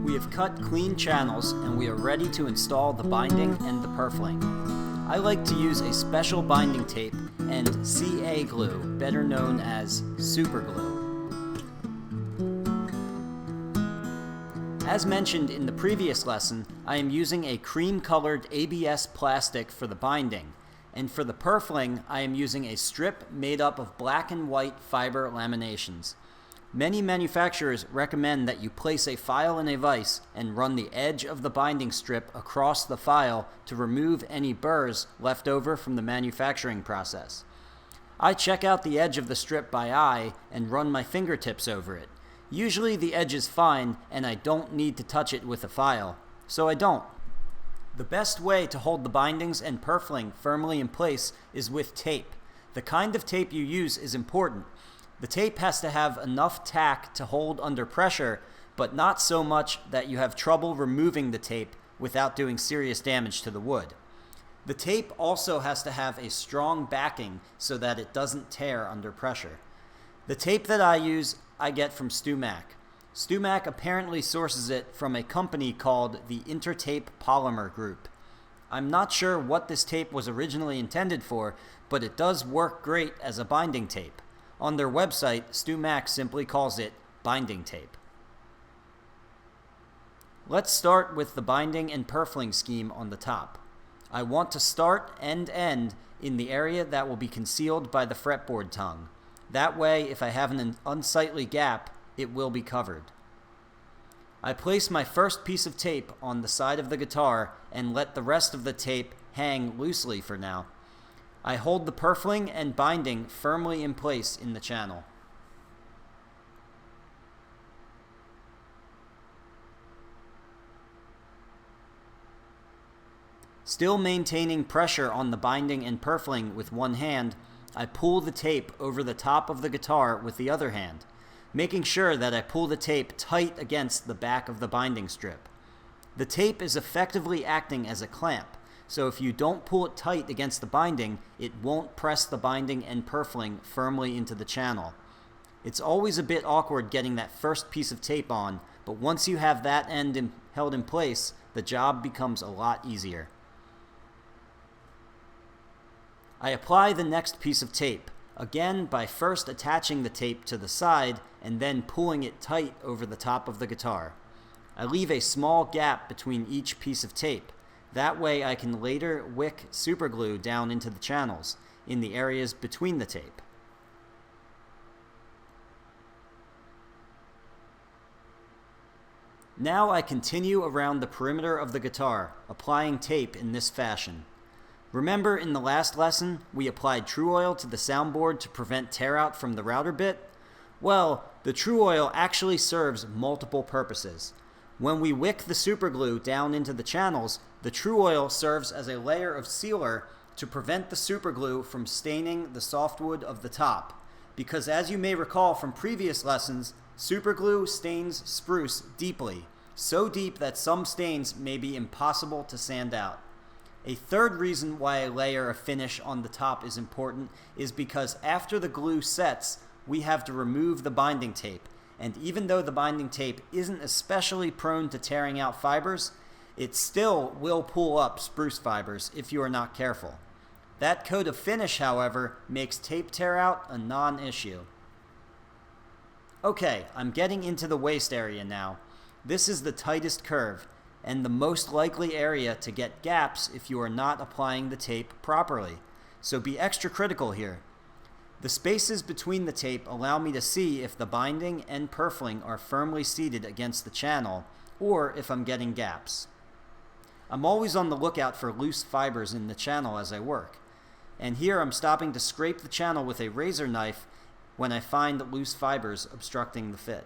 We have cut clean channels and we are ready to install the binding and the purfling. I like to use a special binding tape and CA glue, better known as superglue. As mentioned in the previous lesson, I am using a cream-colored ABS plastic for the binding, and for the purfling, I am using a strip made up of black and white fiber laminations. Many manufacturers recommend that you place a file in a vise and run the edge of the binding strip across the file to remove any burrs left over from the manufacturing process. I check out the edge of the strip by eye and run my fingertips over it. Usually the edge is fine and I don't need to touch it with a file, so I don't. The best way to hold the bindings and purfling firmly in place is with tape. The kind of tape you use is important. The tape has to have enough tack to hold under pressure, but not so much that you have trouble removing the tape without doing serious damage to the wood. The tape also has to have a strong backing so that it doesn't tear under pressure. The tape that I use, I get from StewMac. StewMac apparently sources it from a company called the Intertape Polymer Group. I'm not sure what this tape was originally intended for, but it does work great as a binding tape. On their website, StewMac simply calls it binding tape. Let's start with the binding and purfling scheme on the top. I want to start and end in the area that will be concealed by the fretboard tongue. That way, if I have an unsightly gap, it will be covered. I place my first piece of tape on the side of the guitar and let the rest of the tape hang loosely for now. I hold the purfling and binding firmly in place in the channel. Still maintaining pressure on the binding and purfling with one hand, I pull the tape over the top of the guitar with the other hand, making sure that I pull the tape tight against the back of the binding strip. The tape is effectively acting as a clamp, so if you don't pull it tight against the binding, it won't press the binding and purfling firmly into the channel. It's always a bit awkward getting that first piece of tape on, but once you have that end held in place, the job becomes a lot easier. I apply the next piece of tape, again by first attaching the tape to the side and then pulling it tight over the top of the guitar. I leave a small gap between each piece of tape. That way I can later wick superglue down into the channels, in the areas between the tape. Now I continue around the perimeter of the guitar, applying tape in this fashion. Remember in the last lesson, we applied True Oil to the soundboard to prevent tear out from the router bit? Well, the True Oil actually serves multiple purposes. When we wick the superglue down into the channels, the True Oil serves as a layer of sealer to prevent the superglue from staining the softwood of the top. Because as you may recall from previous lessons, superglue stains spruce deeply, so deep that some stains may be impossible to sand out. A third reason why a layer of finish on the top is important is because after the glue sets, we have to remove the binding tape. And even though the binding tape isn't especially prone to tearing out fibers, it still will pull up spruce fibers if you are not careful. That coat of finish, however, makes tape tear out a non-issue. Okay, I'm getting into the waist area now. This is the tightest curve, and the most likely area to get gaps if you are not applying the tape properly. So be extra critical here. The spaces between the tape allow me to see if the binding and purfling are firmly seated against the channel, or if I'm getting gaps. I'm always on the lookout for loose fibers in the channel as I work, and here I'm stopping to scrape the channel with a razor knife when I find loose fibers obstructing the fit.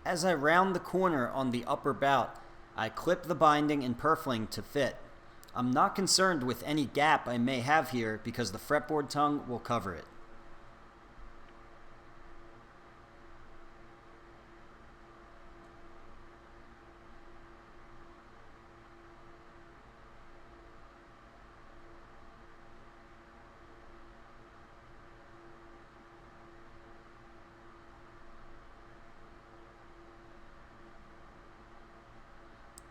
As I round the corner on the upper bout, I clip the binding and purfling to fit. I'm not concerned with any gap I may have here because the fretboard tongue will cover it.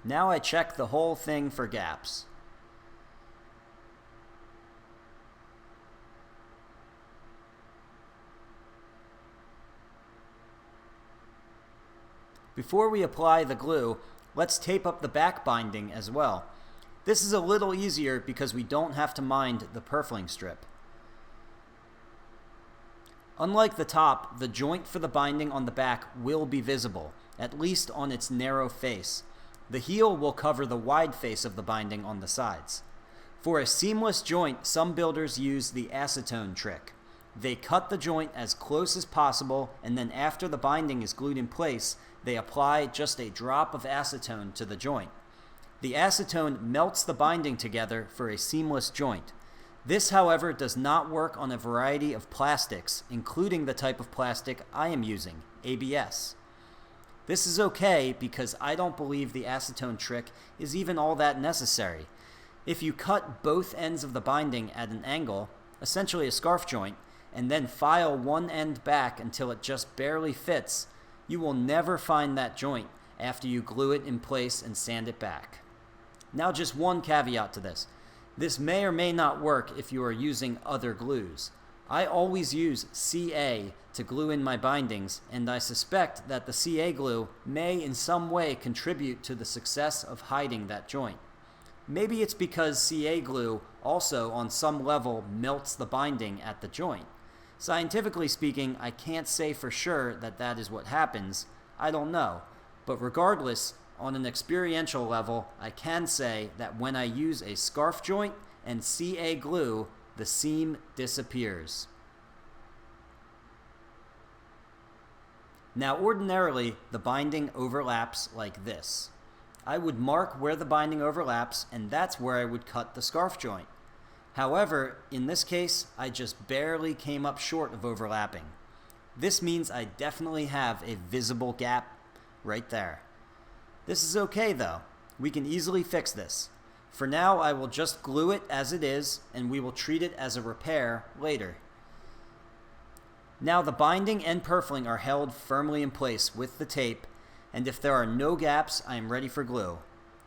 Now I check the whole thing for gaps. Before we apply the glue, let's tape up the back binding as well. This is a little easier because we don't have to mind the purfling strip. Unlike the top, the joint for the binding on the back will be visible, at least on its narrow face. The heel will cover the wide face of the binding on the sides. For a seamless joint, some builders use the acetone trick. They cut the joint as close as possible, and then after the binding is glued in place, they apply just a drop of acetone to the joint. The acetone melts the binding together for a seamless joint. This, however, does not work on a variety of plastics, including the type of plastic I am using, ABS. This is okay because I don't believe the acetone trick is even all that necessary. If you cut both ends of the binding at an angle, essentially a scarf joint, and then file one end back until it just barely fits, you will never find that joint after you glue it in place and sand it back. Now just one caveat to this. This may or may not work if you are using other glues. I always use CA to glue in my bindings, and I suspect that the CA glue may in some way contribute to the success of hiding that joint. Maybe it's because CA glue also on some level melts the binding at the joint. Scientifically speaking, I can't say for sure that that is what happens. I don't know. But regardless, on an experiential level, I can say that when I use a scarf joint and CA glue, the seam disappears. Now ordinarily, the binding overlaps like this. I would mark where the binding overlaps, and that's where I would cut the scarf joint. However, in this case, I just barely came up short of overlapping. This means I definitely have a visible gap right there. This is okay though. We can easily fix this. For now, I will just glue it as it is, and we will treat it as a repair later. Now the binding and purfling are held firmly in place with the tape, and if there are no gaps, I am ready for glue.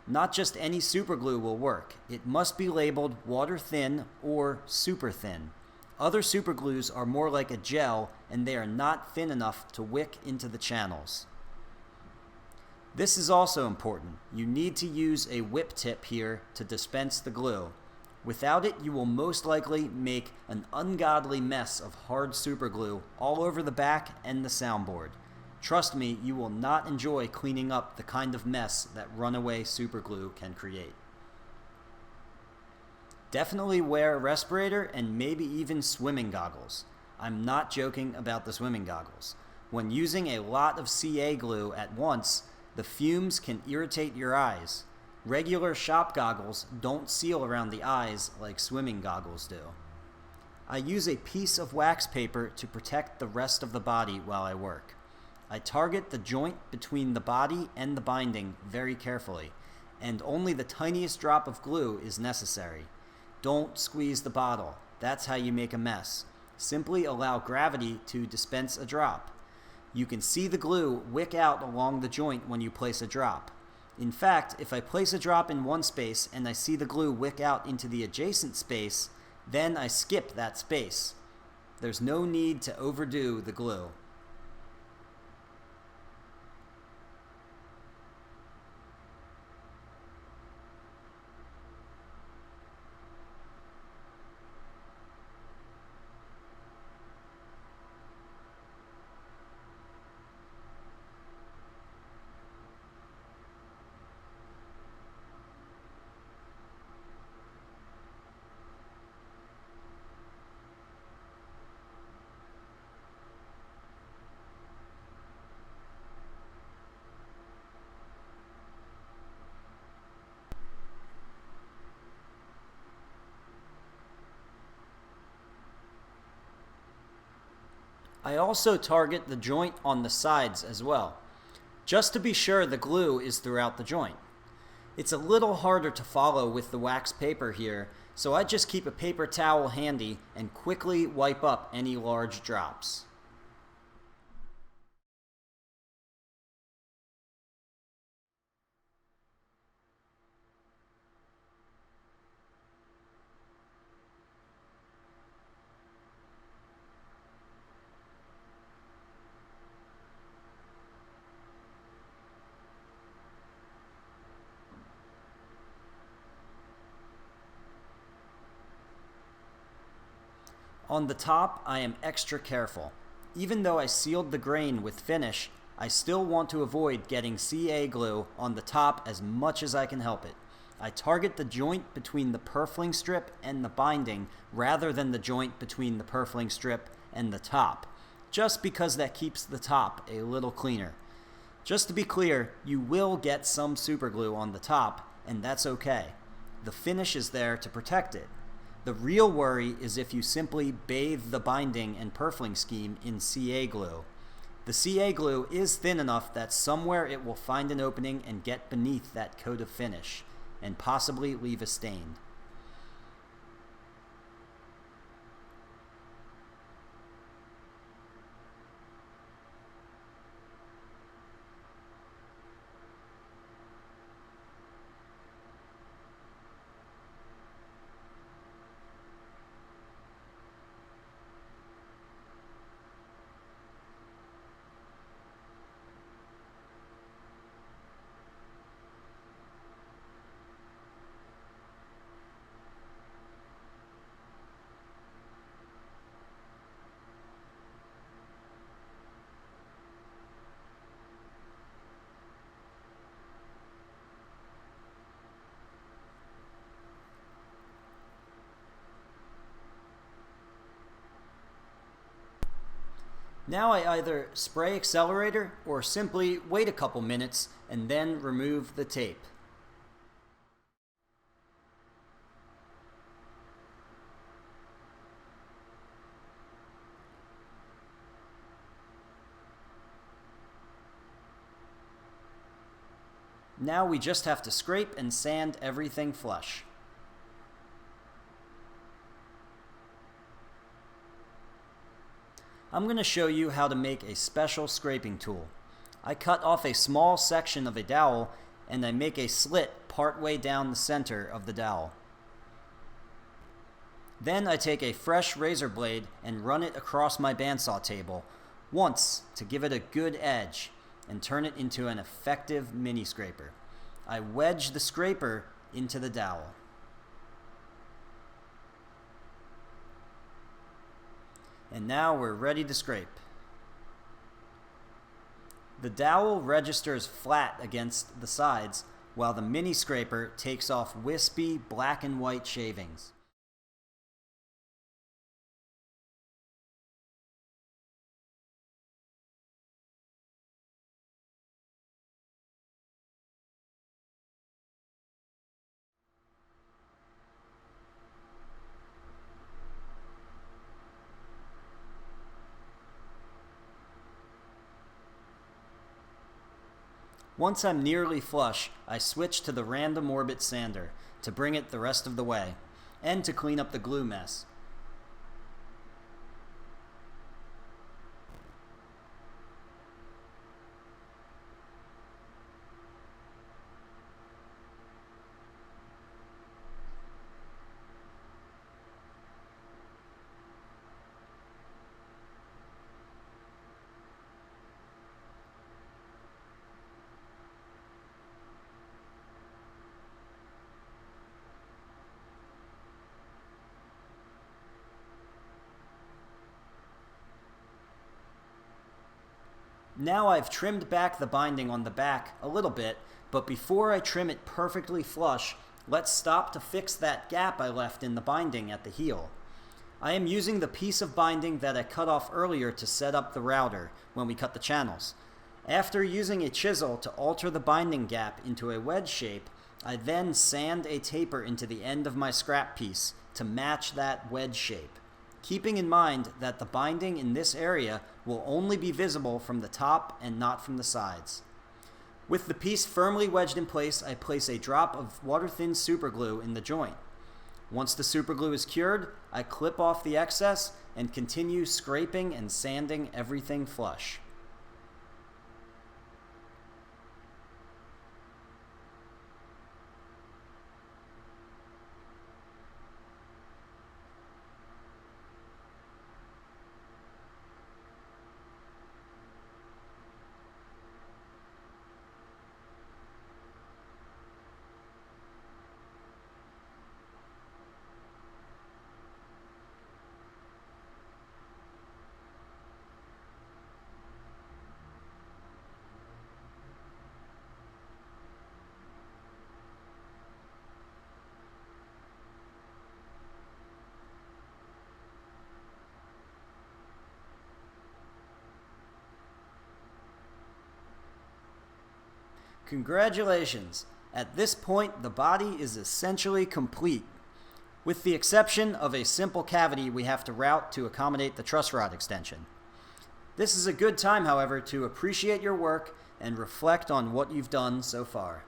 Not just any super glue will work. It must be labeled water thin or super thin. Other super glues are more like a gel, and they are not thin enough to wick into the channels. This is also important. You need to use a whip tip here to dispense the glue. Without it, you will most likely make an ungodly mess of hard super glue all over the back and the soundboard. Trust me, you will not enjoy cleaning up the kind of mess that runaway super glue can create. Definitely wear a respirator and maybe even swimming goggles. I'm not joking about the swimming goggles. When using a lot of CA glue at once, the fumes can irritate your eyes. Regular shop goggles don't seal around the eyes like swimming goggles do. I use a piece of wax paper to protect the rest of the body while I work. I target the joint between the body and the binding very carefully, and only the tiniest drop of glue is necessary. Don't squeeze the bottle. That's how you make a mess. Simply allow gravity to dispense a drop. You can see the glue wick out along the joint when you place a drop. In fact, if I place a drop in one space and I see the glue wick out into the adjacent space, then I skip that space. There's no need to overdo the glue. I also target the joint on the sides as well, just to be sure the glue is throughout the joint. It's a little harder to follow with the wax paper here, so I just keep a paper towel handy and quickly wipe up any large drops. On the top, I am extra careful. Even though I sealed the grain with finish, I still want to avoid getting CA glue on the top as much as I can help it. I target the joint between the purfling strip and the binding rather than the joint between the purfling strip and the top, just because that keeps the top a little cleaner. Just to be clear, you will get some superglue on the top, and that's okay. The finish is there to protect it. The real worry is if you simply bathe the binding and purfling scheme in CA glue. The CA glue is thin enough that somewhere it will find an opening and get beneath that coat of finish, and possibly leave a stain. Now I either spray accelerator or simply wait a couple minutes and then remove the tape. Now we just have to scrape and sand everything flush. I'm going to show you how to make a special scraping tool. I cut off a small section of a dowel and I make a slit partway down the center of the dowel. Then I take a fresh razor blade and run it across my bandsaw table once to give it a good edge and turn it into an effective mini scraper. I wedge the scraper into the dowel. And now we're ready to scrape. The dowel registers flat against the sides, while the mini scraper takes off wispy black and white shavings. Once I'm nearly flush, I switch to the random orbit sander to bring it the rest of the way, and to clean up the glue mess. Now I've trimmed back the binding on the back a little bit, but before I trim it perfectly flush, let's stop to fix that gap I left in the binding at the heel. I am using the piece of binding that I cut off earlier to set up the router when we cut the channels. After using a chisel to alter the binding gap into a wedge shape, I then sand a taper into the end of my scrap piece to match that wedge shape. keeping in mind that the binding in this area will only be visible from the top and not from the sides. With the piece firmly wedged in place, I place a drop of water-thin superglue in the joint. Once the superglue is cured, I clip off the excess and continue scraping and sanding everything flush. Congratulations! At this point, the body is essentially complete, with the exception of a simple cavity we have to route to accommodate the truss rod extension. This is a good time, however, to appreciate your work and reflect on what you've done so far.